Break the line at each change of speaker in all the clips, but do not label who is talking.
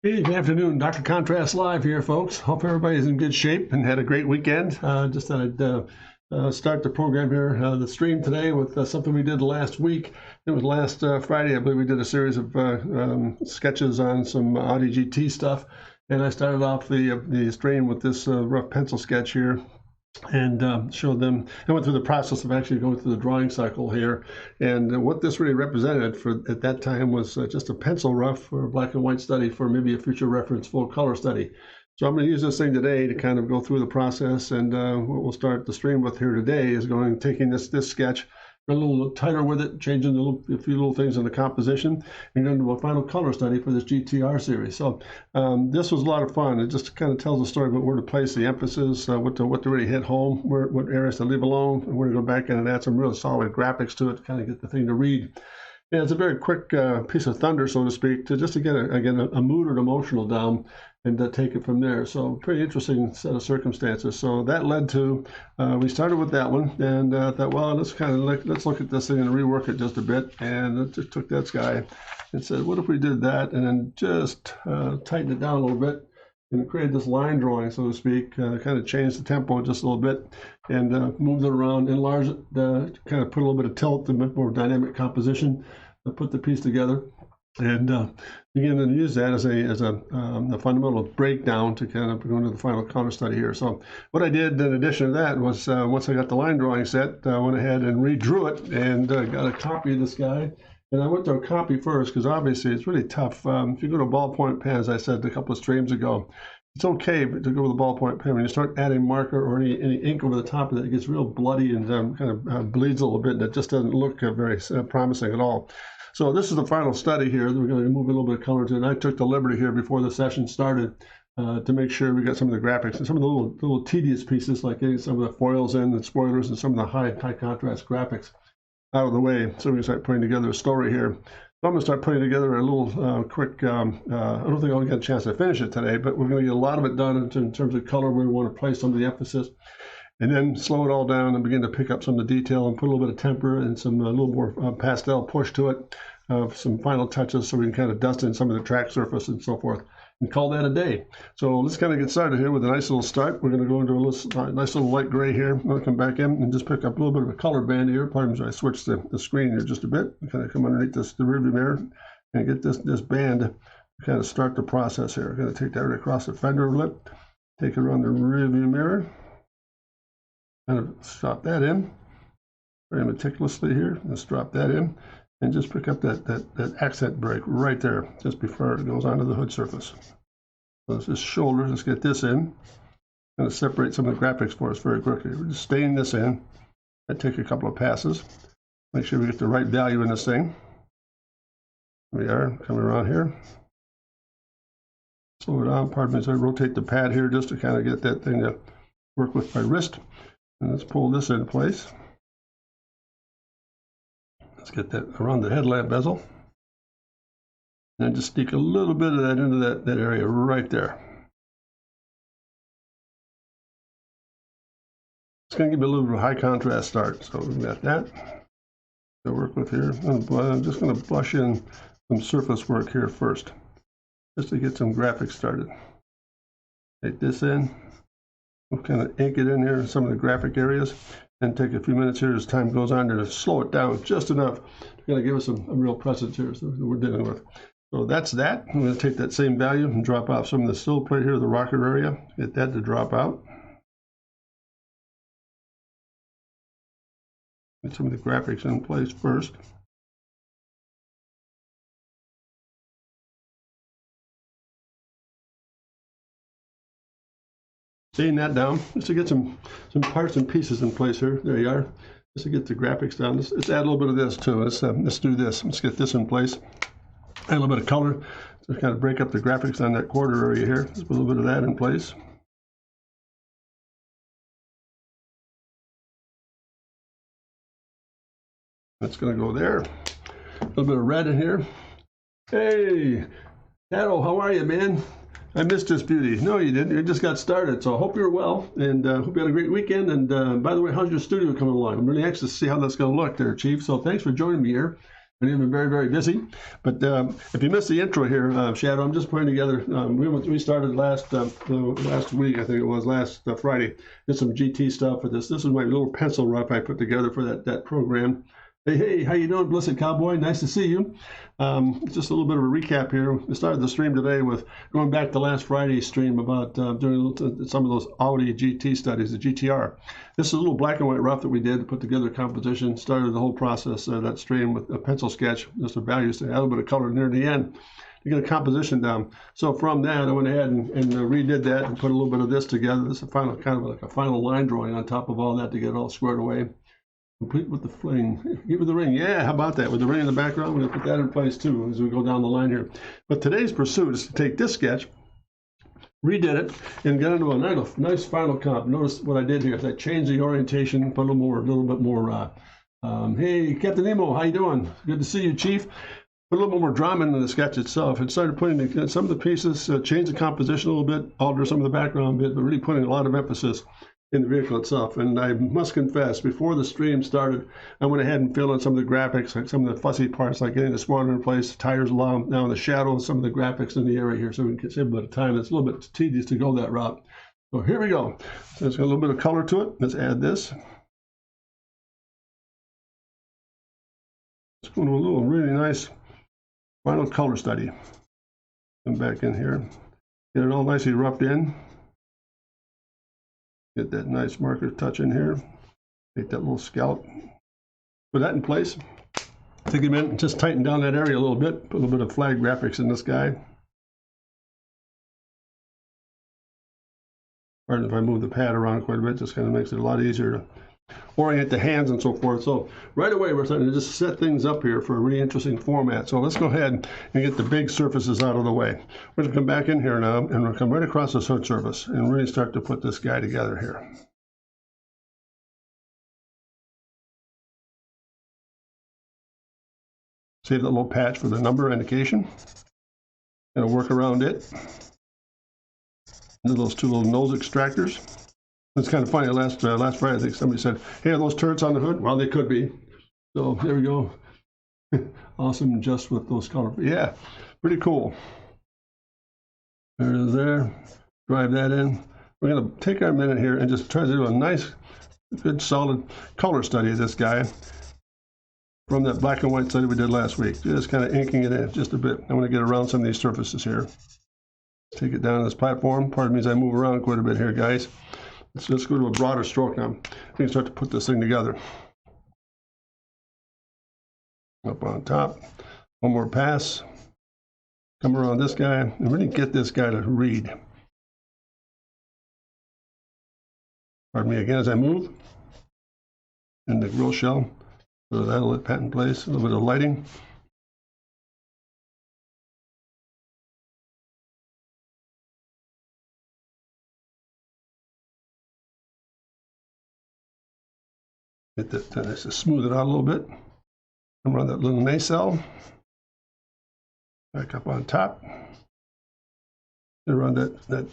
Hey, good afternoon. Dr. Contrast Live here, folks. Hope everybody's in good shape and had a great weekend. Just thought I'd start the program here, the stream today with something we did last week. It was last Friday, I believe we did a series of sketches on some Audi GT stuff. And I started off the stream with this rough pencil sketch here, and showed them. I went through the process of actually going through the drawing cycle here, and what this really represented for at that time was just a pencil rough for a black and white study for maybe a future reference full color study. So I'm going to use this thing today to kind of go through the process, and what we'll start the stream with here today is taking this sketch a little tighter with it, changing a few little things in the composition, and going to do a final color study for this GTR series. So this was a lot of fun. It just kind of tells the story about where to place the emphasis, what to really hit home, what areas to leave alone, and where to go back in and add some really solid graphics to it to kind of get the thing to read. And it's a very quick piece of thunder, so to speak, to get a mood or emotional down and take it from there. So pretty interesting set of circumstances. So that led to, we started with that one, and thought, well, let's look at this thing and rework it just a bit. And I just took that guy and said, what if we did that and then just tightened it down a little bit and created this line drawing, so to speak, kind of changed the tempo just a little bit and moved it around, enlarged it, kind of put a little bit of tilt, a bit more dynamic composition, put the piece together, and begin to use that as a fundamental breakdown to kind of go into the final color study here. So what I did in addition to that was once I got the line drawing set, I went ahead and redrew it and got a copy of this guy. And I went to a copy first because obviously it's really tough. If you go to ballpoint pen, as I said a couple of streams ago, it's okay to go with a ballpoint pen. When you start adding marker or any ink over the top of it, it gets real bloody and kind of bleeds a little bit, and it just doesn't look very promising at all. So this is the final study here. We're going to move a little bit of color to it. And I took the liberty here before the session started to make sure we got some of the graphics and some of the little tedious pieces, like getting some of the foils in and spoilers and some of the high contrast graphics out of the way, so we can start putting together a story here. So I'm going to start putting together a little quick, I don't think I'll get a chance to finish it today, but we're going to get a lot of it done in terms of color where we want to place some of the emphasis, and then slow it all down and begin to pick up some of the detail and put a little bit of temper and a little more pastel push to it, some final touches so we can kind of dust in some of the track surface and so forth, and call that a day. So let's kind of get started here with a nice little start. We're going to go into a nice little light gray here. I'm going to come back in and just pick up a little bit of a color band here. Pardon me, I switched the screen here just a bit. Kind of come underneath the rearview mirror and get this band to kind of start the process here. I'm going to take that right across the fender lip, take it around the rearview mirror, kind of drop that in very meticulously here. Let's drop that in. And just pick up that accent break right there, just before it goes onto the hood surface. So it's just shoulder. Let's get this in. Kind of separate some of the graphics for us very quickly. We're just staying this in. That take a couple of passes. Make sure we get the right value in this thing. Here we are, coming around here. Slow it down. Pardon me as I rotate the pad here just to kind of get that thing to work with my wrist. And let's pull this into place. Let's get that around the headlamp bezel. And then just sneak a little bit of that into that area right there. It's going to give me a little bit of a high contrast start. So we've got that to work with here. I'm just going to brush in some surface work here first, just to get some graphics started. Take this in. We'll kind of ink it in here in some of the graphic areas. And take a few minutes here as time goes on to slow it down just enough to kind of give us a real presence here that we're dealing with. So that's that. I'm going to take that same value and drop off some of the silk right here, the rocker area. Get that to drop out. Get some of the graphics in place first. Staying that down just to get some parts and pieces in place here. There you are. Just to get the graphics down. Let's add a little bit of this too. Let's do this. Let's get this in place. Add a little bit of color to kind of break up the graphics on that quarter area here. Just put a little bit of that in place. That's going to go there. A little bit of red in here. Hey, Shadow, how are you, man? I missed this beauty. No, you didn't. You just got started. So I hope you're well, and hope you had a great weekend. And by the way, how's your studio coming along? I'm really anxious to see how that's going to look there, Chief. So thanks for joining me here. We've been very, very busy. But if you missed the intro here, Shadow, I'm just putting together. We started last week, I think it was last Friday. Did some GT stuff for this. This is my little pencil rough I put together for that program. Hey, how you doing, Blessed Cowboy? Nice to see you. Just a little bit of a recap here. We started the stream today with going back to last Friday's stream about doing some of those Audi GT studies, the GTR. This is a little black and white rough that we did to put together a composition. Started the whole process of that stream with a pencil sketch, just the values to add a little bit of color near the end to get a composition down. So from that, I went ahead and redid that and put a little bit of this together. This is a final, kind of like a final line drawing on top of all that to get it all squared away. Complete with the fling. Give it the ring. Yeah, how about that? With the ring in the background, we're going to put that in place too as we go down the line here. But today's pursuit is to take this sketch, redid it, and get into a nice final comp. Notice what I did here is I changed the orientation, put a little bit more. Hey, Captain Nemo, how you doing? Good to see you, Chief. Put a little bit more drama into the sketch itself and started putting some of the pieces, change the composition a little bit, alter some of the background a bit, but really putting a lot of emphasis in the vehicle itself. And I must confess, before the stream started, I went ahead and filled in some of the graphics, like some of the fussy parts, like getting the spoiler in place, the tires along now in the shadow, and some of the graphics in the area here, so we can save a bit of time. It's a little bit tedious to go that route. So here we go. So it's got a little bit of color to it. Let's add this. Let's go to a little really nice final color study. Come back in here. Get it all nicely roughed in. Get that nice marker touch in here. Take that little scallop. Put that in place. Take a minute and just tighten down that area a little bit. Put a little bit of flag graphics in this guy. Pardon if I move the pad around quite a bit, just kind of makes it a lot easier to orient the hands and so forth. So right away we're starting to just set things up here for a really interesting format. So let's go ahead and get the big surfaces out of the way. We're going to come back in here now and we'll come right across this hood surface and really start to put this guy together here. Save that little patch for the number indication. Gonna work around it. And those two little nose extractors. It's kind of funny, last Friday, I think somebody said, hey, are those turrets on the hood? Well, they could be. So there we go. Awesome, just with those colors. Yeah, pretty cool. There it is there. Drive that in. We're going to take our minute here and just try to do a nice, good, solid color study of this guy from that black and white study we did last week. Just kind of inking it in just a bit. I want to get around some of these surfaces here. Take it down to this platform. Pardon me as I move around quite a bit here, guys. Let's just go to a broader stroke now. We can start to put this thing together. Up on top. One more pass. Come around this guy and really get this guy to read. Pardon me again as I move. And the grill shell. So that'll let pat in place. A little bit of lighting. Get that nice to smooth it out a little bit. Come around that little nacelle. Back up on top. Around that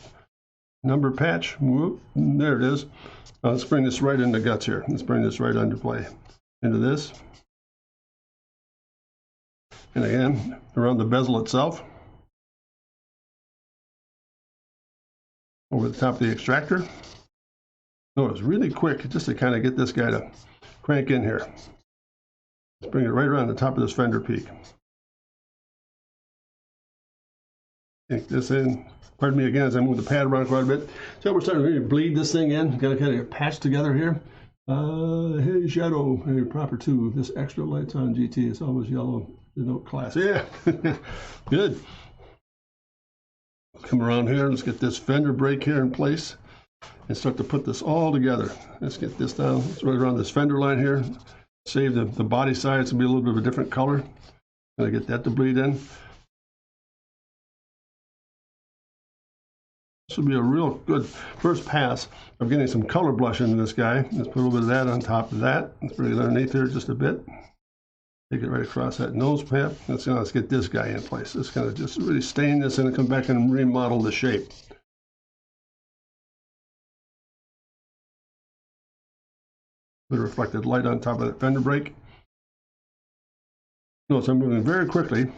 number patch. Whoop, there it is. Let's bring this right into guts here. Let's bring this right under play. Into this. And again, around the bezel itself. Over the top of the extractor. Notice really quick just to kind of get this guy to crank in here. Let's bring it right around the top of this fender peak. Take this in. Pardon me again as I move the pad around quite a bit. So we're starting to really bleed this thing in. Got to kind of patch together here. Hey, Shadow, hey, proper two. This extra lights on GT is always yellow. Denote class. Yeah, good. Come around here. Let's get this fender brake here in place and start to put this all together. Let's get this down. It's right around this fender line here. Save the body sides to be a little bit of a different color. Gotta get that to bleed in. This will be a real good first pass of getting some color blush into this guy. Let's put a little bit of that on top of that. Let's bring it underneath here just a bit. Take it right across that nose pad. Let's get this guy in place. Let's kind of just really stain this in and come back and remodel the shape. Bit of reflected light on top of that fender brake. Notice I'm moving very quickly.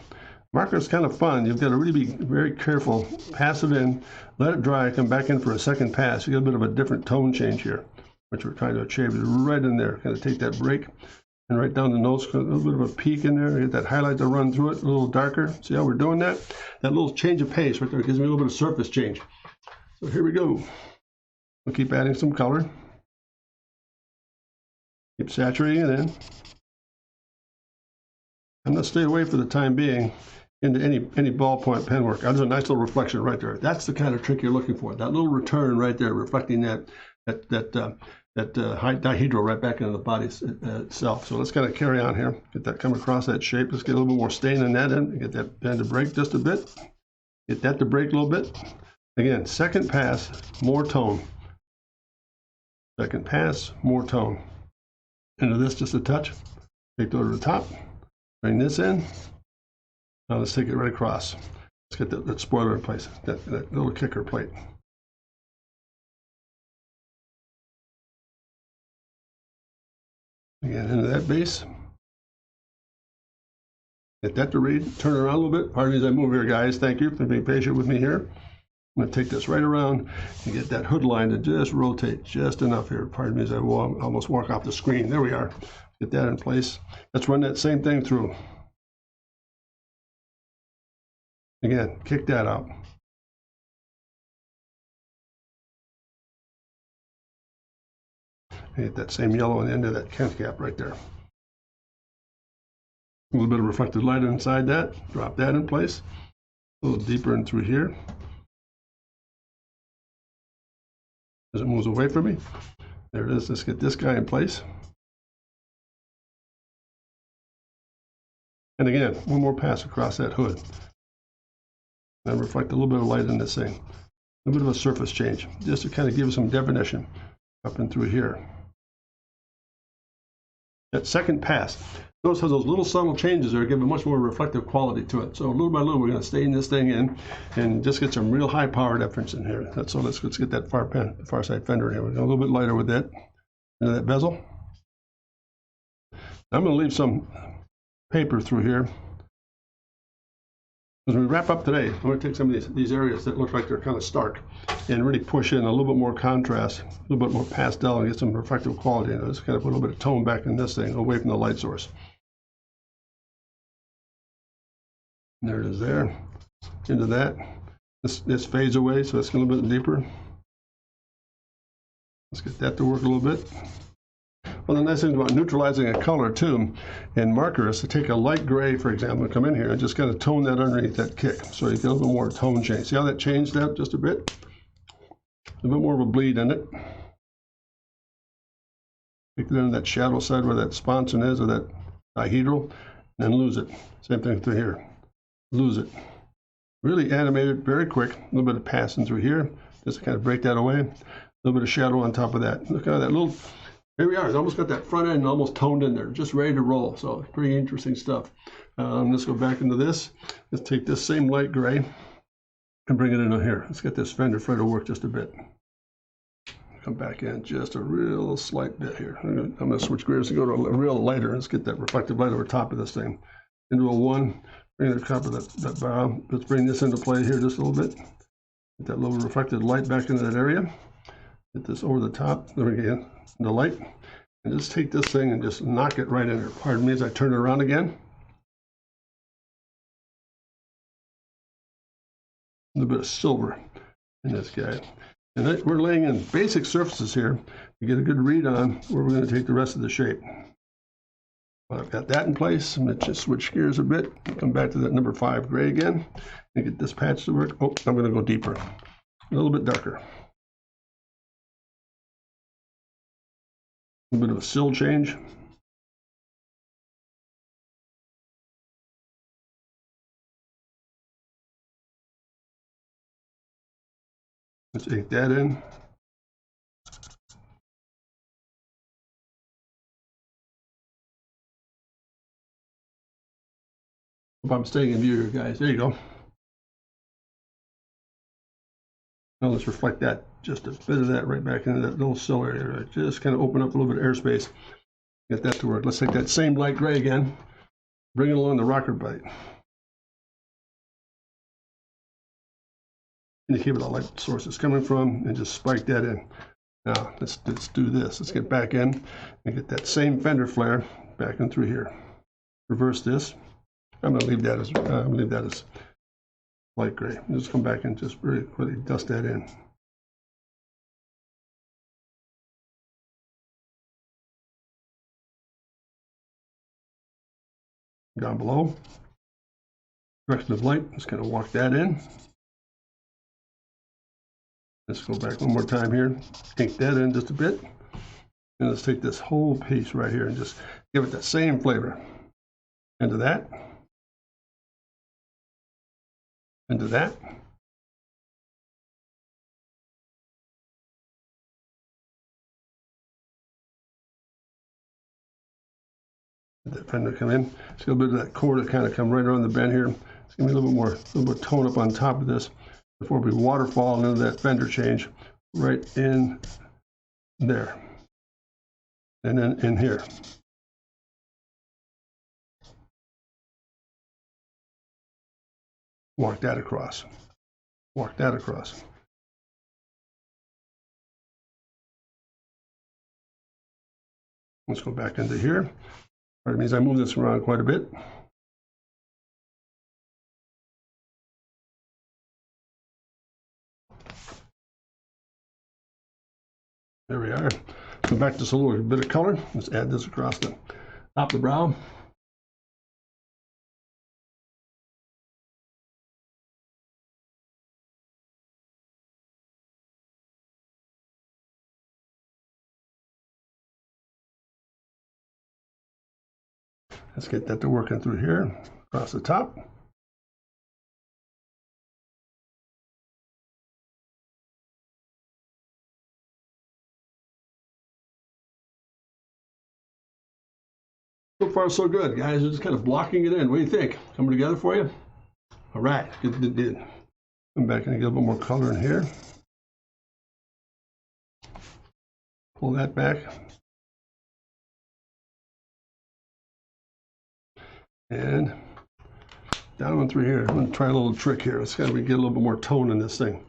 Marker is kind of fun. You've got to really be very careful. Pass it in, let it dry, come back in for a second pass. You get a bit of a different tone change here, which we're trying to achieve. Right in there. Kind of take that break and right down the nose, a little bit of a peak in there. Get that highlight to run through it, a little darker. See how we're doing that? That little change of pace right there gives me a little bit of surface change. So here we go. We'll keep adding some color. Keep saturating it in. I'm going to stay away for the time being into any ballpoint pen work. There's a nice little reflection right there. That's the kind of trick you're looking for. That little return right there, reflecting that dihedral right back into the body itself. So let's kind of carry on here. Get that come across that shape. Let's get a little bit more stain in that end. Get that pen to break just a bit. Get that to break a little bit. Again, second pass, more tone. Second pass, more tone. Into this just a touch. Take it over to the top. Bring this in. Now let's take it right across. Let's get that spoiler in place, that little kicker plate. Again, into that base. Get that to read. Turn it around a little bit. Pardon me as I move here, guys. Thank you for being patient with me here. I'm going to take this right around and get that hood line to just rotate just enough here. Pardon me as I almost walk off the screen. There we are. Get that in place. Let's run that same thing through. Again, kick that out. Get that same yellow on the end of that Kent cap right there. A little bit of reflected light inside that. Drop that in place. A little deeper in through here. As it moves away from me. There it is. Let's get this guy in place. And again, one more pass across that hood. And reflect a little bit of light in this thing. A little bit of a surface change, just to kind of give some definition up and through here. That second pass, notice how those little subtle changes there give a much more reflective quality to it. So little by little, we're going to stain this thing in and just get some real high power difference in here. So let's get that far side fender in here. We're going a little bit lighter with that, into that bezel. I'm going to leave some paper through here. As we wrap up today, I'm going to take some of these areas that look like they're kind of stark and really push in a little bit more contrast, a little bit more pastel, and get some reflective quality in it. Just kind of put a little bit of tone back in this thing, away from the light source. And there it is there. Into that. This fades away, so it's a little bit deeper. Let's get that to work a little bit. One of the nice things about neutralizing a color too in marker is to take a light gray, for example, and come in here and just kind of tone that underneath that kick. So you get a little more tone change. See how that changed that just a bit? A bit more of a bleed in it. Take it into that shadow side where that sponson is, or that dihedral, and then lose it. Same thing through here. Lose it. Really animated, very quick. A little bit of passing through here, just to kind of break that away. A little bit of shadow on top of that. Look at that little. Here we are. It's almost got that front end almost toned in there, just ready to roll. So pretty interesting stuff. Let's go back into this. Let's take this same light gray and bring it in here. Let's get this fender flare to work just a bit. Come back in just a real slight bit here. I'm going to switch gears and go to a real lighter. Let's get that reflective light over top of this thing. Into a 1. Bring it to the top of that barrel. Let's bring this into play here just a little bit. Get that little reflected light back into that area. Get this over the top. There we go. The light, and just take this thing and just knock it right in there. Pardon me as I turn it around again. A little bit of silver in this guy. And we're laying in basic surfaces here to get a good read on where we're going to take the rest of the shape. Well, I've got that in place. I'm going to just switch gears a bit. Come back to that number 5 gray again and get this patch to work. Oh, I'm going to go deeper, a little bit darker. A bit of a sill change. Let's take that in. Hope I'm staying in view here, guys. There you go. Now let's reflect that, just a bit of that right back into that little sill area. Right? Just kind of open up a little bit of airspace. Get that to work. Let's take that same light gray again. Bring it along the rocker bite. Indicate where the light source is coming from and just spike that in. Now let's do this. Let's get back in and get that same fender flare back in through here. Reverse this. I'm going to leave that as light gray. Just come back and just really quickly dust that in. Down below, direction of light, just kind of walk that in. Let's go back one more time here, ink that in just a bit. And let's take this whole piece right here and just give it that same flavor. Into that. Into that. That fender come in. It's got a bit of that core to kind of come right around the bend here. It's gonna be a little bit more tone up on top of this before we waterfall into that fender change right in there. And then in here. Walk that across. Walk that across. Let's go back into here. That means I move this around quite a bit. There we are. Go back to just a little bit of color. Let's add this across the top of the brow. Let's get that to working through here, across the top. So far, so good, guys. We're just kind of blocking it in. What do you think? Coming together for you? All right, good. Come back and get a little bit more color in here. Pull that back. And down on through here. I'm going to try a little trick here. It's got to get a little bit more tone in this thing.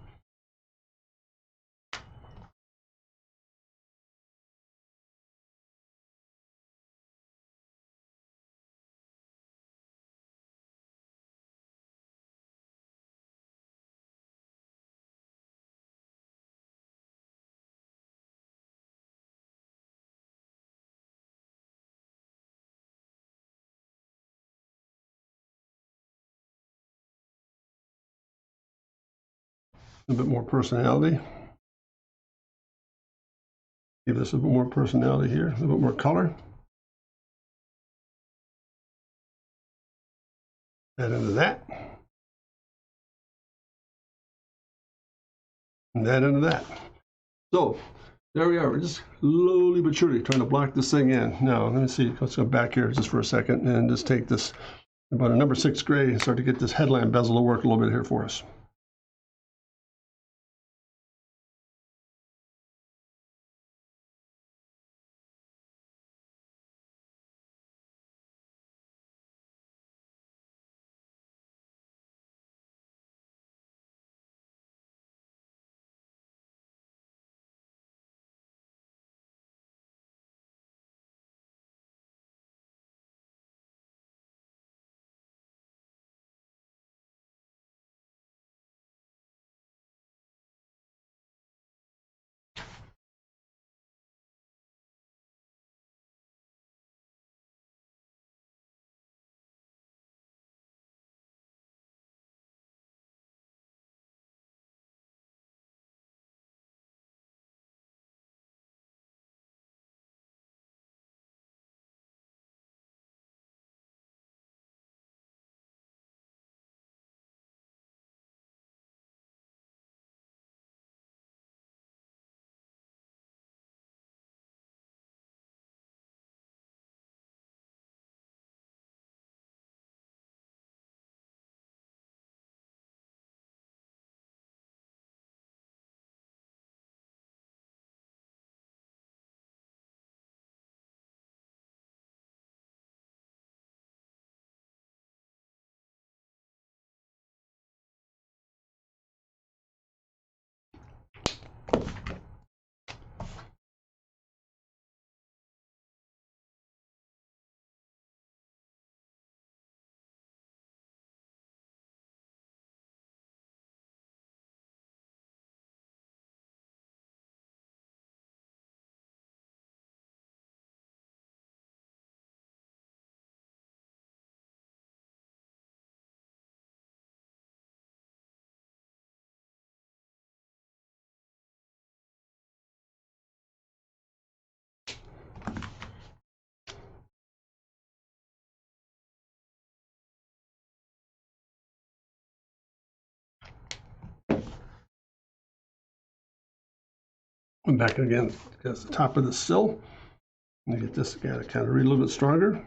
A bit more personality. Give this a bit more personality here, a little bit more color. Add into that. And that into that. So there we are. We're just slowly but surely trying to block this thing in. Now, let me see. Let's go back here just for a second and just take this about a number 6 gray and start to get this headlamp bezel to work a little bit here for us. And back again against the top of the sill. And get this guy to kind of read a little bit stronger.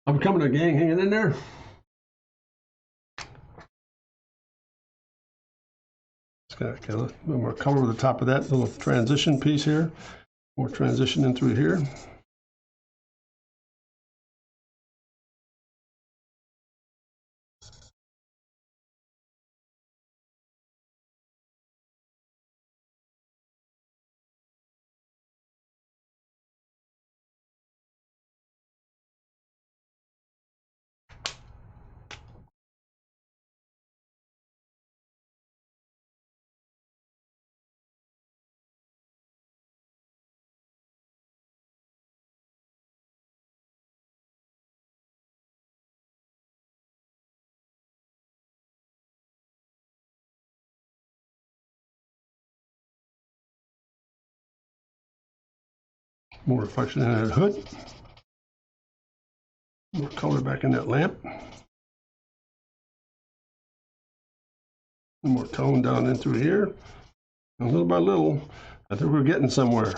I'm coming to gang, hanging in there. Just got a little more color over the top of that little transition piece here. More transition in through here. More reflection in that hood. More color back in that lamp. More tone down in through here. And little by little, I think we're getting somewhere.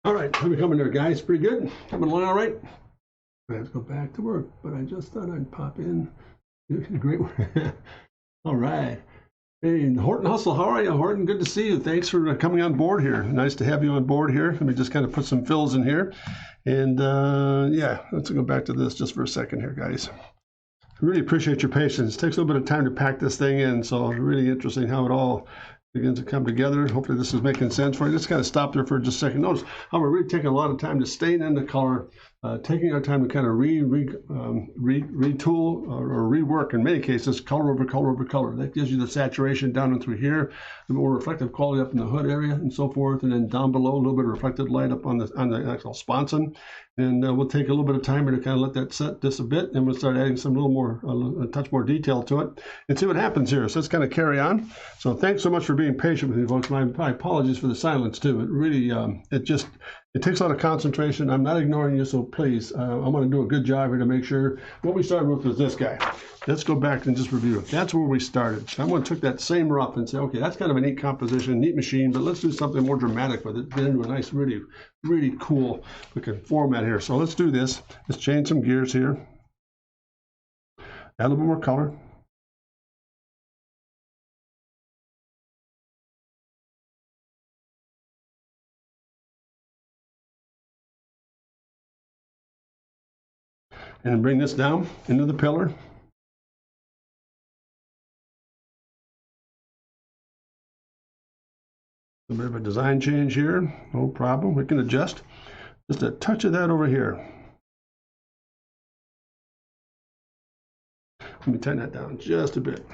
All right, how we coming there, guys? Pretty good? Coming along all right? I have to go back to work, but I just thought I'd pop in. Great work. All right. Hey, Horton Hustle, how are you, Horton? Good to see you. Thanks for coming on board here. Nice to have you on board here. Let me just kind of put some fills in here. And yeah, let's go back to this just for a second here, guys. I really appreciate your patience. It takes a little bit of time to pack this thing in, so it's really interesting how it all begins to come together. Hopefully this is making sense for you. Just kind of stop there for just a second. Notice how we're really taking a lot of time to stay in the color, taking our time to kind of retool or rework, in many cases, color over color over color. That gives you the saturation down and through here, the more reflective quality up in the hood area and so forth, and then down below a little bit of reflected light up on the actual sponson. And we'll take a little bit of time to kind of let that set this a bit, and we'll start adding some a touch more detail to it and see what happens here. So let's kind of carry on. So thanks so much for being patient with me, folks. My apologies for the silence too. It really, it takes a lot of concentration. I'm not ignoring you, so please, I'm going to do a good job here to make sure. What we started with was this guy. Let's go back and just review it. That's where we started. Someone took that same rough and said, okay, that's kind of a neat composition, neat machine, but let's do something more dramatic with it. Get into a nice, really, really cool looking format here. So let's do this. Let's change some gears here. Add a little bit more color. And bring this down into the pillar. A bit of a design change here, no problem. We can adjust. Just a touch of that over here. Let me tighten that down just a bit.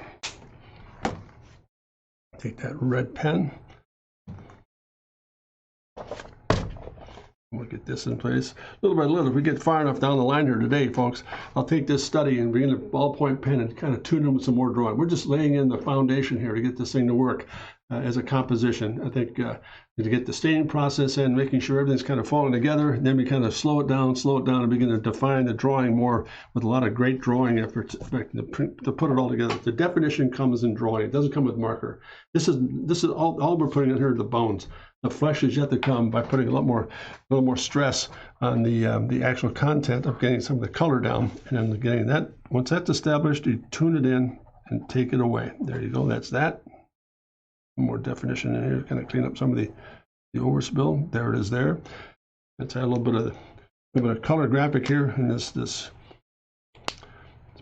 Take that red pen. We'll get this in place little by little. If we get far enough down the line here today, folks, I'll take this study and bring in a ballpoint pen and kind of tune it with some more drawing. We're just laying in the foundation here to get this thing to work as a composition. I think to get the staining process in, making sure everything's kind of falling together, and then we kind of slow it down, and begin to define the drawing more with a lot of great drawing efforts to put it all together. The definition comes in drawing. It doesn't come with marker. This is all we're putting in here, the bones. The flesh is yet to come by putting a little more stress on the actual content of getting some of the color down, and then getting that. Once that's established, you tune it in and take it away. There you go. That's that. More definition in here, kind of clean up some of the overspill. There it is. There. Let's add a little bit of color graphic here in this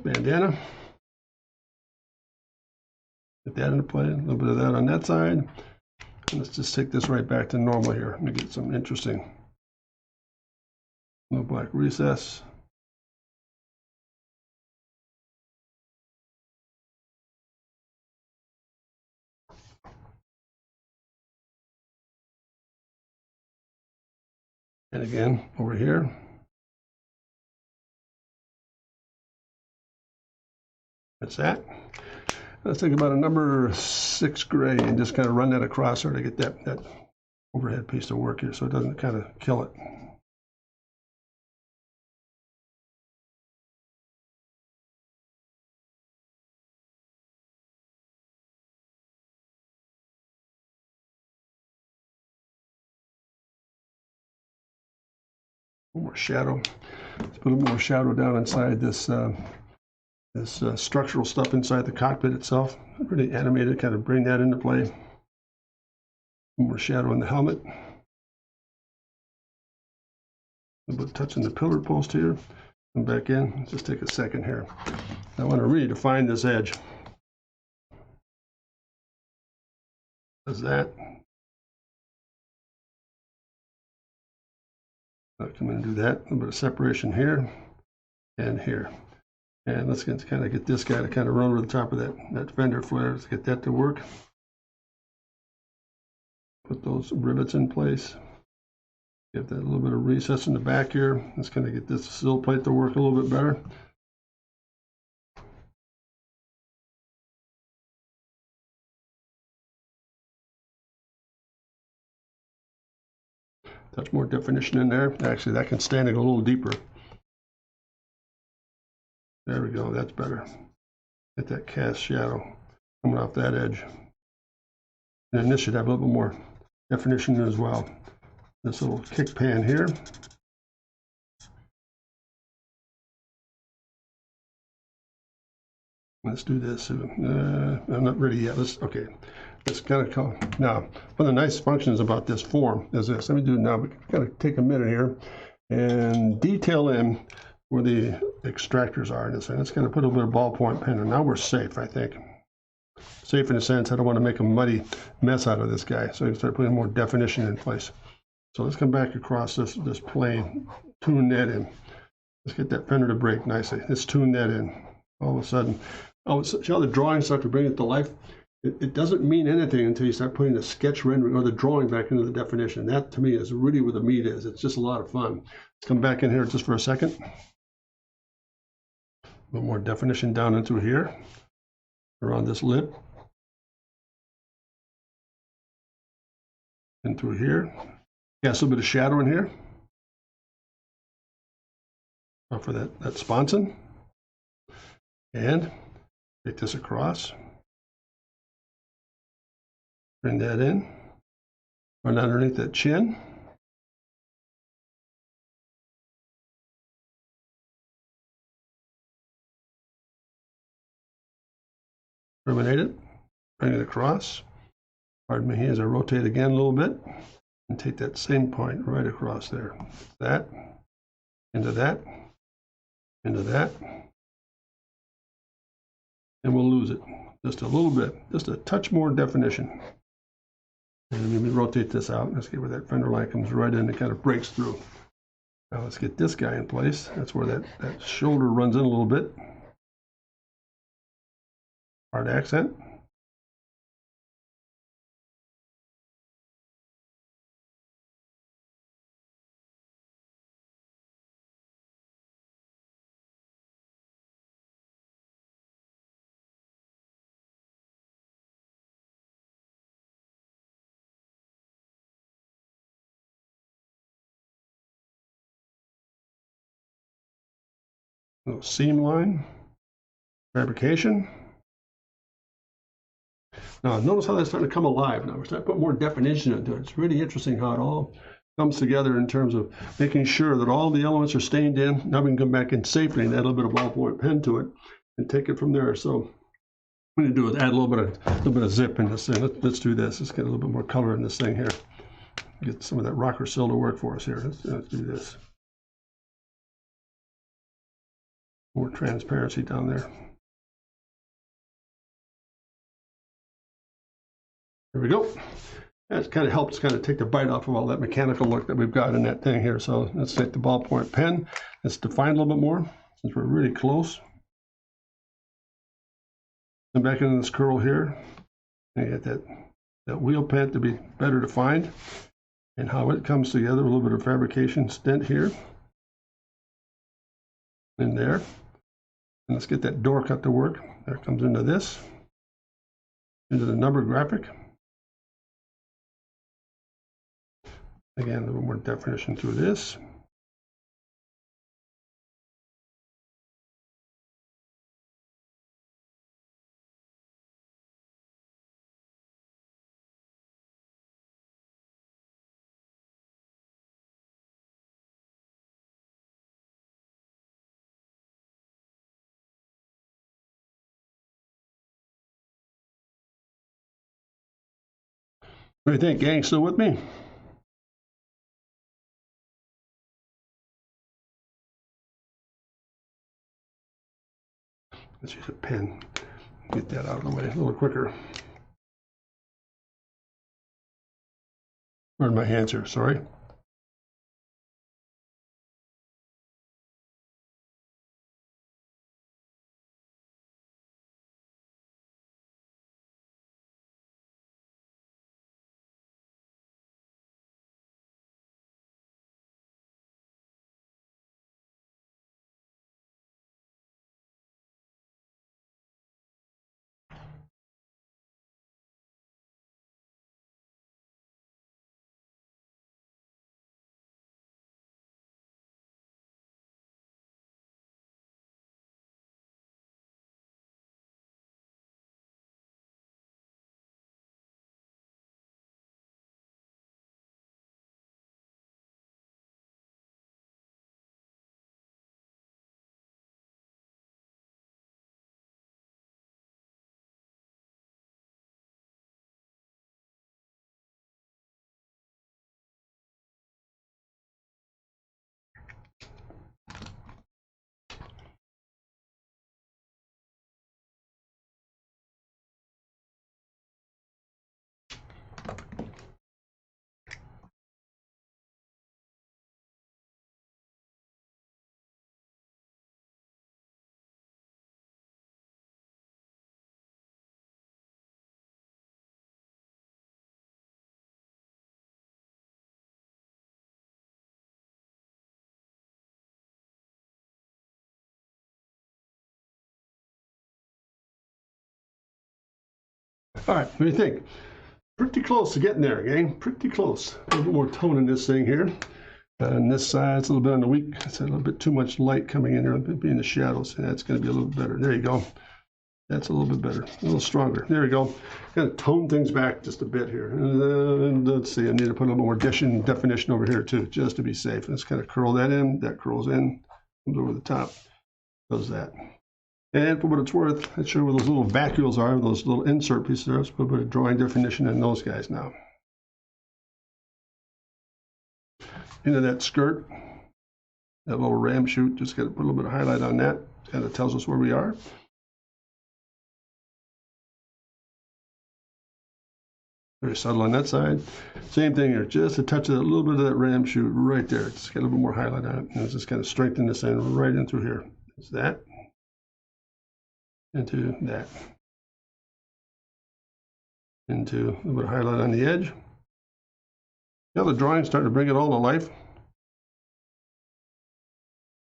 bandana. Get that into play. A little bit of that on that side. And let's just take this right back to normal here. Let me get some interesting little black recess. And again, over here. That's that. Let's think about a number 6 gray and just kind of run that across there to get that overhead piece to work here so it doesn't kind of kill it. More shadow. Let's put a little more shadow down inside this structural stuff inside the cockpit itself. Really animated, kind of bring that into play. More shadow in the helmet. A little bit touching the pillar post here. Come back in. Just take a second here. I want to really define this edge. Does that. I'll come in and do that. A little bit of separation here and here. And let's kind of get this guy to kind of run over the top of that fender flare. Let's get that to work. Put those rivets in place. Give that a little bit of recess in the back here. Let's kind of get this sill plate to work a little bit better. Touch more definition in there. Actually, that can stand it a little deeper. There we go. That's better. Get that cast shadow coming off that edge. And this should have a little bit more definition as well. this little kick pan here. Let's do this. I'm not ready yet. Okay. Let's kind of come. Now, one of the nice functions about this form is this. Let me do it now. We gotta take a minute here and detail in where the extractors are in this thing. Let's kind of put a little ballpoint pen, and now we're safe, I think. Safe in the sense I don't want to make a muddy mess out of this guy, so I can start putting more definition in place. So let's come back across this plane, tune that in. Let's get that fender to break nicely. Let's tune that in. All of a sudden, see how the drawings start to bring it to life? It doesn't mean anything until you start putting the sketch rendering or the drawing back into the definition. That, to me, is really where the meat is. It's just a lot of fun. Let's come back in here just for a second. A little more definition down into here, around this lip. And through here. Yeah, a little bit of shadow in here. For that sponson. And take this across. Bring that in. Run underneath that chin. Terminate it. Bring it across. Pardon me as I rotate again a little bit. And take that same point right across there. That. Into that. Into that. And we'll lose it just a little bit, just a touch more definition. And let me rotate this out. Let's get where that fender line comes right in and kind of breaks through. Now let's get this guy in place. That's where that shoulder runs in a little bit. Hard accent. Little seam line, fabrication. Now notice how that's starting to come alive. Now we're starting to put more definition into it. It's really interesting how it all comes together in terms of making sure that all the elements are stained in. Now we can come back in safely and add a little bit of ballpoint pen to it and take it from there. So what I'm going to do is add a little bit of zip in this thing. Let's do this. Let's get a little bit more color in this thing here. Get some of that rocker sill to work for us here. Let's do this. More transparency down there. There we go. That kind of helps kind of take the bite off of all that mechanical look that we've got in that thing here. So let's take the ballpoint pen. Let's define a little bit more since we're really close. Come back into this curl here. And get that wheel pant to be better defined. And how it comes together, a little bit of fabrication stint here. In there. And let's get that door cut to work. That comes into this, into the number graphic. Again, a little more definition through this. What do you think, gang? Still with me? Let's use a pen. Get that out of the way a little quicker. Where's my hands here? Sorry. All right, what do you think? Pretty close to getting there, gang. Pretty close. A little bit more tone in this thing here. And this side, it's a little bit on the weak. It's a little bit too much light coming in here, being the shadows. That's going to be a little better. There you go. That's a little bit better, a little stronger. There we go. Kind of tone things back just a bit here. And let's see, I need to put a little more definition over here too, just to be safe. Let's kind of curl that in. That curls in, comes over the top, does that. And for what it's worth, let's show you where those little vacuoles are, those little insert pieces there. Let's put a bit of drawing definition in those guys now. Into that skirt, that little ram chute, just got to put a little bit of highlight on that. Kind of tells us where we are. Very subtle on that side. Same thing here, just a touch of a little bit of that ram chute right there. Just get a little bit more highlight on it. And just kind of strengthen this end right in through here. It's that. Into that. Into a little bit of highlight on the edge. Now the drawing's starting to bring it all to life.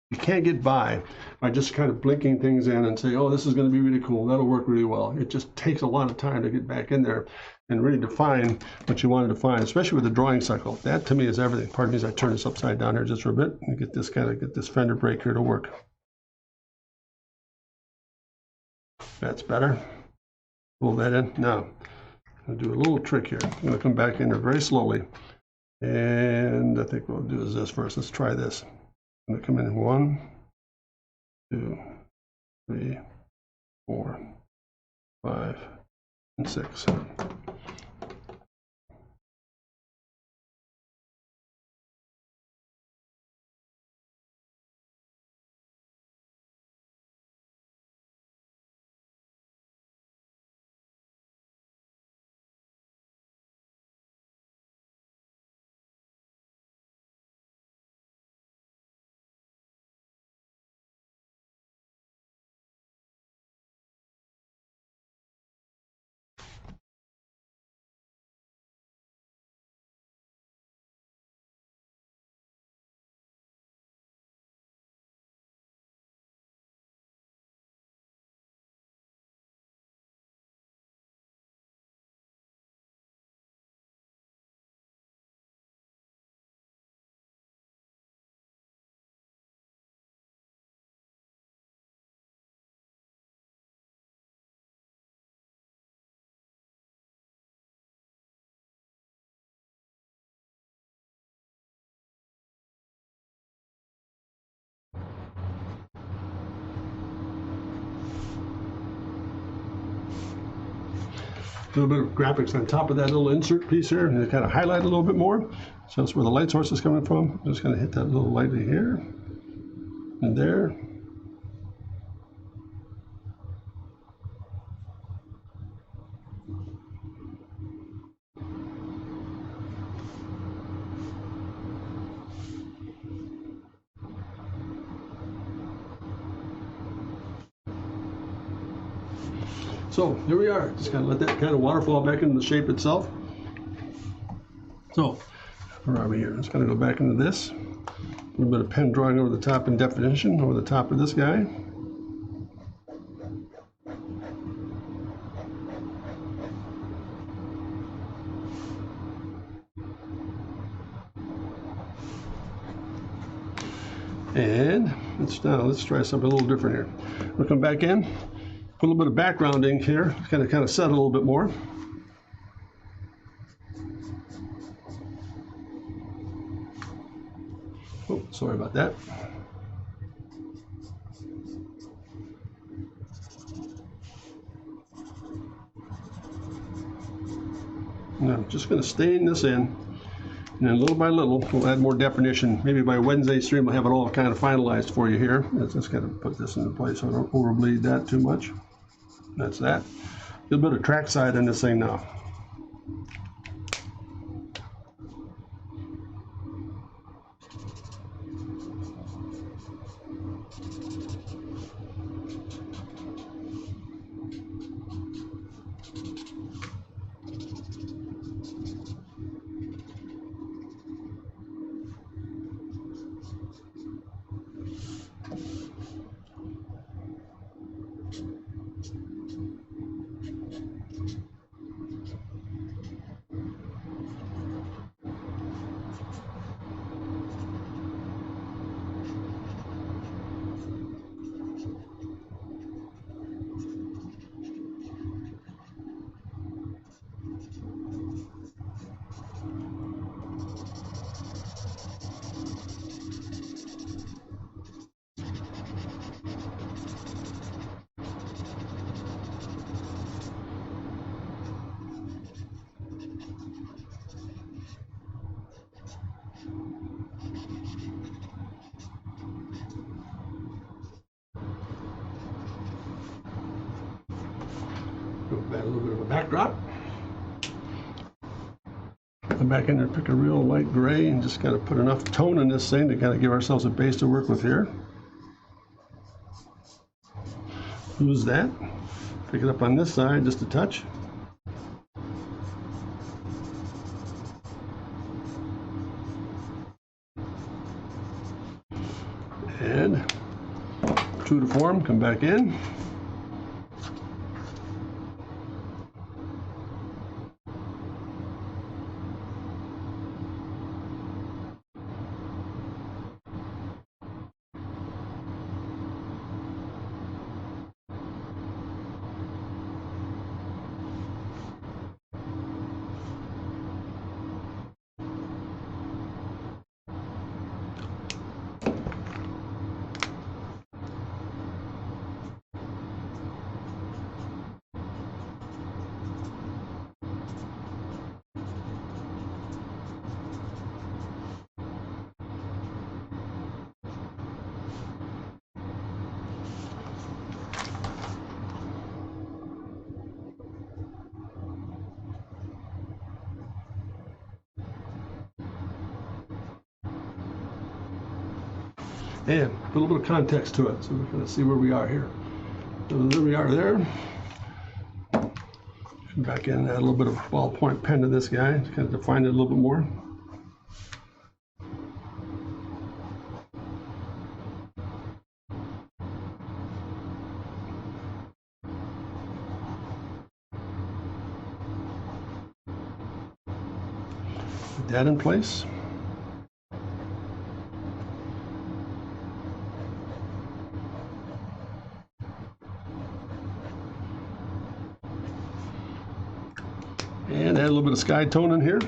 You can't get by just kind of blinking things in and say, oh, this is going to be really cool. That'll work really well. It just takes a lot of time to get back in there and really define what you want to define, especially with the drawing cycle. That to me is everything. Pardon me as I turn this upside down here just for a bit and get this fender brake here to work. That's better. Pull that in. Now, I'm going to do a little trick here. I'm going to come back in there very slowly. And I think what we'll do is this first. Let's try this. I'm going to come in 1, 2, 3, 4, 5, and 6. A little bit of graphics on top of that little insert piece here, and kind of highlight a little bit more. So that's where the light source is coming from. I'm just going to hit that little lightly here and there. So here we are. Just kind of let that kind of waterfall back into the shape itself. So where are we here? Just kind of go back into this. A little bit of pen drawing over the top and definition over the top of this guy. And let's try something a little different here. We'll come back in. Put a little bit of backgrounding here, kind of set a little bit more. Oh, sorry about that. Now I'm just going to stain this in, and then little by little we'll add more definition. Maybe by Wednesday stream we'll have it all kind of finalized for you here. Let's just kind of put this into place so I don't overbleed that too much. That's that. A little bit of track side in this thing now. little bit of a backdrop. Come back in there, pick a real light gray, and just kind of put enough tone in this thing to kind of give ourselves a base to work with here. Use that. Pick it up on this side just a touch. And true to form, come back in. And put a little bit of context to it, so we're going to see where we are here. So there we are there. Come back in, add a little bit of ballpoint pen to this guy to kind of define it a little bit more. Put that in place. And add a little bit of sky tone in here.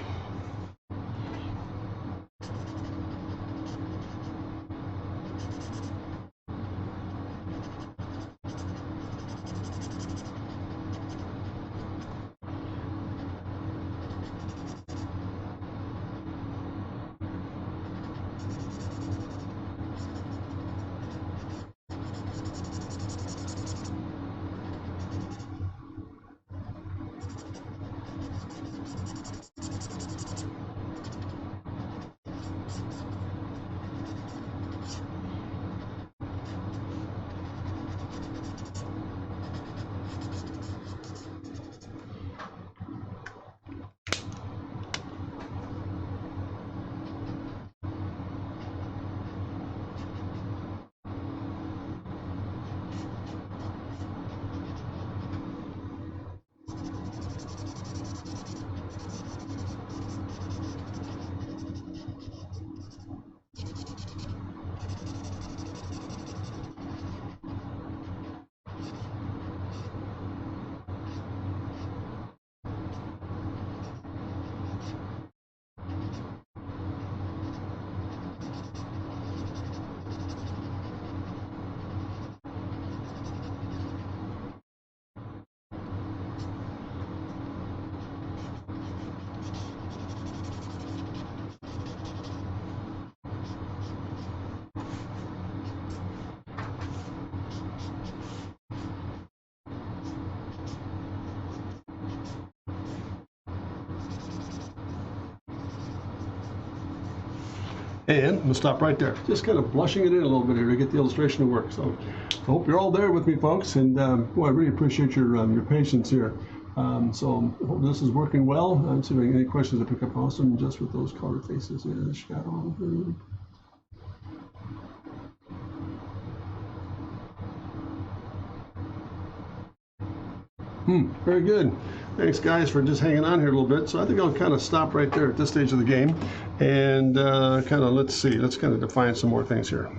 And we'll stop right there. Just kind of blushing it in a little bit here to get the illustration to work. So I hope you're all there with me, folks. And boy, I really appreciate your patience here. So I hope this is working well. I'm see if I get any questions to pick up awesome just with those color faces. Yeah, the shadow. Very good. Thanks, guys, for just hanging on here a little bit. So I think I'll kind of stop right there at this stage of the game and kind of, let's kind of define some more things here.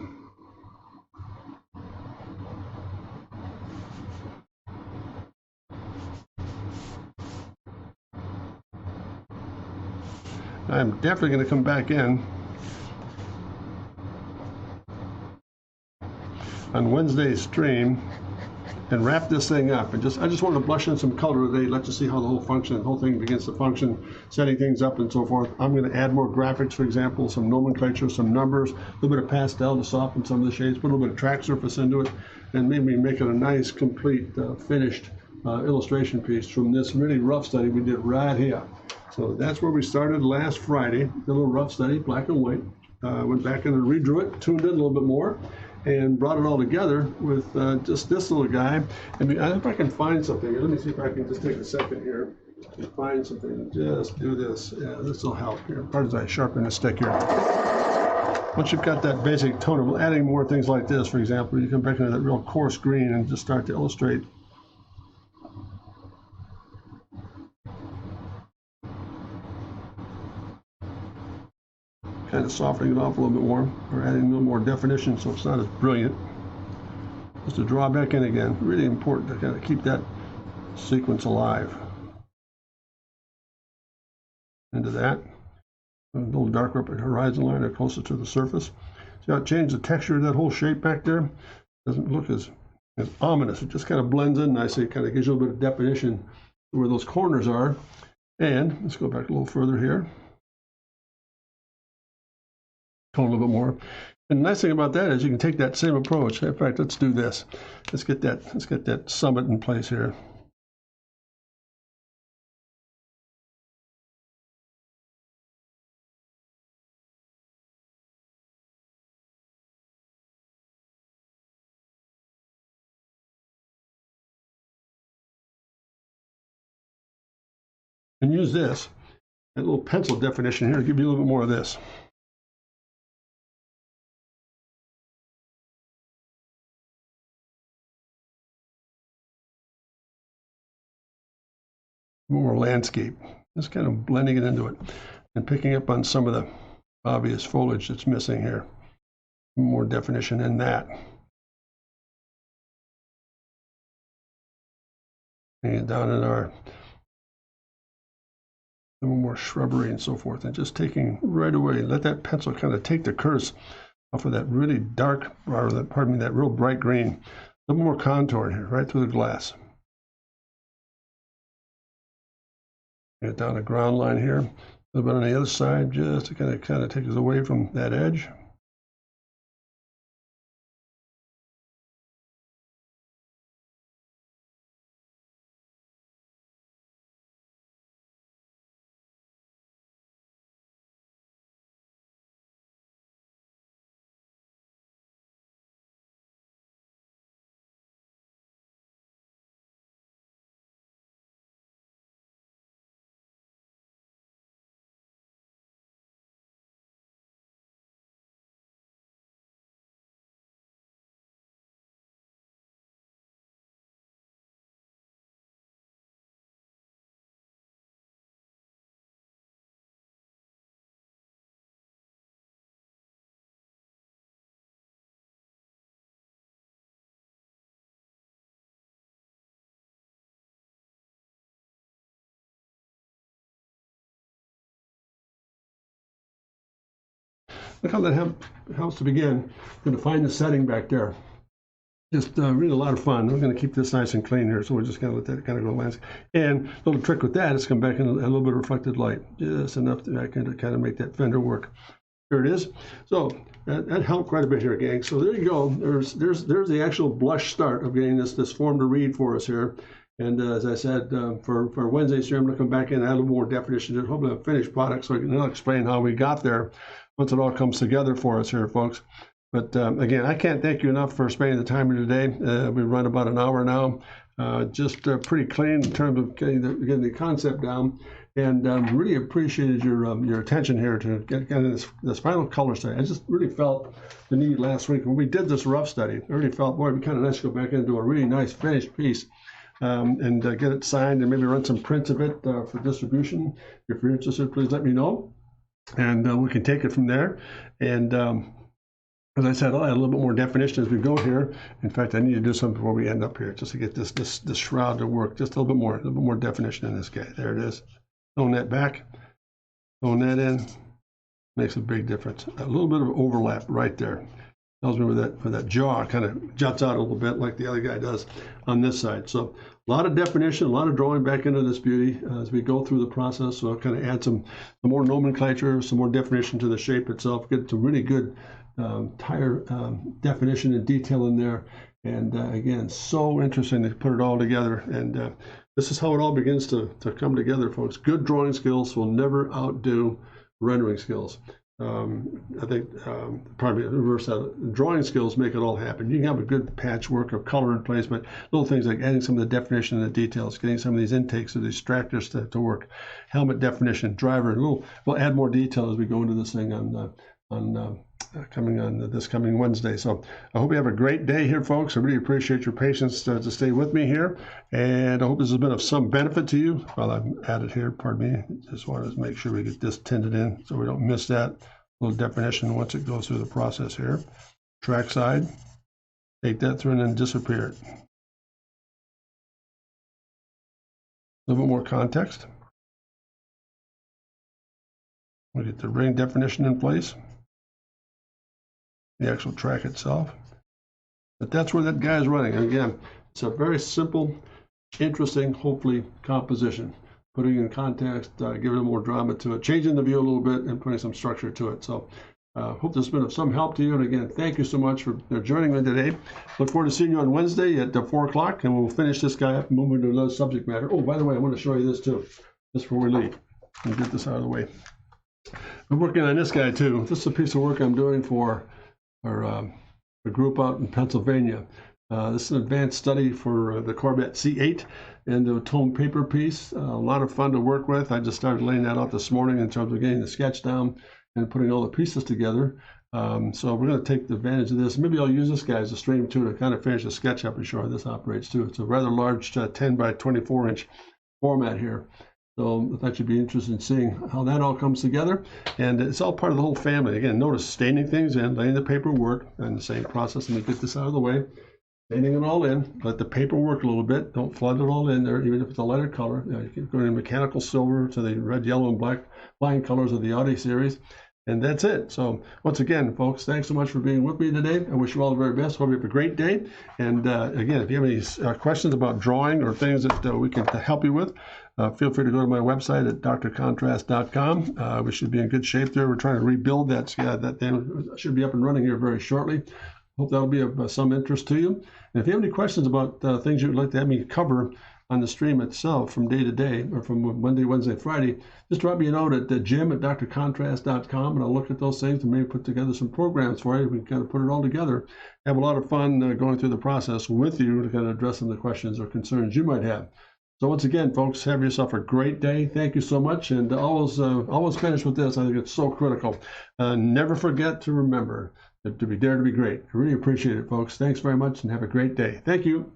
I'm definitely going to come back in on Wednesday's stream and wrap this thing up. And I just want to blush in some color today. Let you see how the whole thing begins to function, setting things up and so forth. I'm going to add more graphics, for example, some nomenclature, some numbers, a little bit of pastel to soften some of the shades, put a little bit of track surface into it, and maybe make it a nice, complete, finished illustration piece from this really rough study we did right here. So that's where we started last Friday, a little rough study, black and white. Went back in and redrew it, tuned in a little bit more, and brought it all together with just this little guy. I mean, if I can find something, let me see if I can just take a second here and find something. Just do this. Yeah, this will help here. Pardon as I sharpen the stick here. Once you've got that basic tone of adding more things like this, for example, you come back into that real coarse green and just start to illustrate. Kind of softening it off a little bit more, or adding a little more definition so it's not as brilliant. Just to draw back in again. Really important to kind of keep that sequence alive. Into that. A little darker up at the horizon line or closer to the surface. See how it changed the texture of that whole shape back there? Doesn't look as ominous. It just kind of blends in nicely. It kind of gives you a little bit of definition where those corners are. And let's go back a little further here. Tone a little bit more. And the nice thing about that is you can take that same approach. In fact, let's do this. Let's get that summit in place here. And use this, that little pencil definition here to give you a little bit more of this. More landscape, just kind of blending it into it and picking up on some of the obvious foliage that's missing here. More definition in that. And down in our a little more shrubbery and so forth, and just taking right away, let that pencil kind of take the curse off of that really dark, or that, pardon me, that real bright green. A little more contour here, right through the glass. Get down a ground line here, a little bit on the other side, just to kind of take us away from that edge. Look how that helps to begin. I'm going to find the setting back there. Just really a lot of fun. We're going to keep this nice and clean here, so we're just going to let that kind of go landscape. And a little trick with that is come back in a little bit of reflected light, just enough to kind of make that fender work. Here it is. So that helped quite a bit here, gang. So there you go. There's the actual blush start of getting this form to read for us here. And as I said, for Wednesday's here, I'm going to come back in and add a little more definition to hopefully a finished product so I can explain how we got there once it all comes together for us here, folks. But again, I can't thank you enough for spending the time here today. We run about an hour now, just pretty clean in terms of getting the concept down. And really appreciated your attention here to get this final color study. I just really felt the need last week when we did this rough study. I really felt, boy, it'd be kind of nice to go back into a really nice finished piece. And get it signed and maybe run some prints of it for distribution. If you're interested, please let me know, and we can take it from there. And as I said, I'll add a little bit more definition as we go here. In fact, I need to do something before we end up here, just to get this shroud to work. Just a little bit more definition in this guy. There it is. Tone that back, tone that in. Makes a big difference. A little bit of overlap right there. Tells me where that jaw kind of juts out a little bit like the other guy does on this side. So a lot of definition, a lot of drawing back into this beauty as we go through the process. So I'll kind of add some more nomenclature, some more definition to the shape itself, get some really good tire definition and detail in there. And again, so interesting to put it all together. And this is how it all begins to come together, folks. Good drawing skills will never outdo rendering skills. I think probably reverse that. Drawing skills make it all happen. You can have a good patchwork of color and placement, little things like adding some of the definition and the details, getting some of these intakes or distractors to work, helmet definition, driver. We'll add more detail as we go into this thing this coming Wednesday. So I hope you have a great day here, folks. I really appreciate your patience to stay with me here, and I hope this has been of some benefit to you. While I'm at it here, pardon me, just wanted to make sure we get this tinted in so we don't miss that little definition once it goes through the process here. Track side, take that through and then disappear it. A little bit more context. We get the ring definition in place, the actual track itself. But that's where that guy is running. Again, it's a very simple, interesting, hopefully, composition. Putting in context, giving a more drama to it, changing the view a little bit, and putting some structure to it. So hope this has been of some help to you. And again, thank you so much for joining me today. Look forward to seeing you on Wednesday at 4 o'clock, and we'll finish this guy up and move into another subject matter. Oh, by the way, I want to show you this too, just before we leave. Let me get this out of the way. I'm working on this guy too. This is a piece of work I'm doing for a group out in Pennsylvania. This is an advanced study for the Corvette C8 and the tone paper piece. A lot of fun to work with. I just started laying that out this morning in terms of getting the sketch down and putting all the pieces together. So we're going to take advantage of this. Maybe I'll use this guy as a stream too to kind of finish the sketch up and show how this operates too. It's a rather large 10 by 24 inch format here. So I thought you'd be interested in seeing how that all comes together. And it's all part of the whole family. Again, notice staining things in, laying the paperwork, and the same process. Let me get this out of the way. Staining it all in, let the paper work a little bit. Don't flood it all in there, even if it's a lighter color. You can go in mechanical silver to the red, yellow, and black line colors of the Audi series. And that's it. So once again, folks, thanks so much for being with me today. I wish you all the very best. Hope you have a great day. And again, if you have any questions about drawing or things that we can help you with, feel free to go to my website at drcontrast.com. We should be in good shape there. We're trying to rebuild that thing. Should be up and running here very shortly. Hope that'll be of some interest to you. And if you have any questions about things you'd like to have me cover on the stream itself from day to day, or from Monday, Wednesday, Friday, just drop me a note at jim@drcontrast.com, and I'll look at those things and maybe put together some programs for you. We can kind of put it all together. Have a lot of fun going through the process with you to kind of address some of the questions or concerns you might have. So once again, folks, have yourself a great day. Thank you so much, and always finish with this. I think it's so critical. Never forget to remember to dare to be great. I really appreciate it, folks. Thanks very much, and have a great day. Thank you.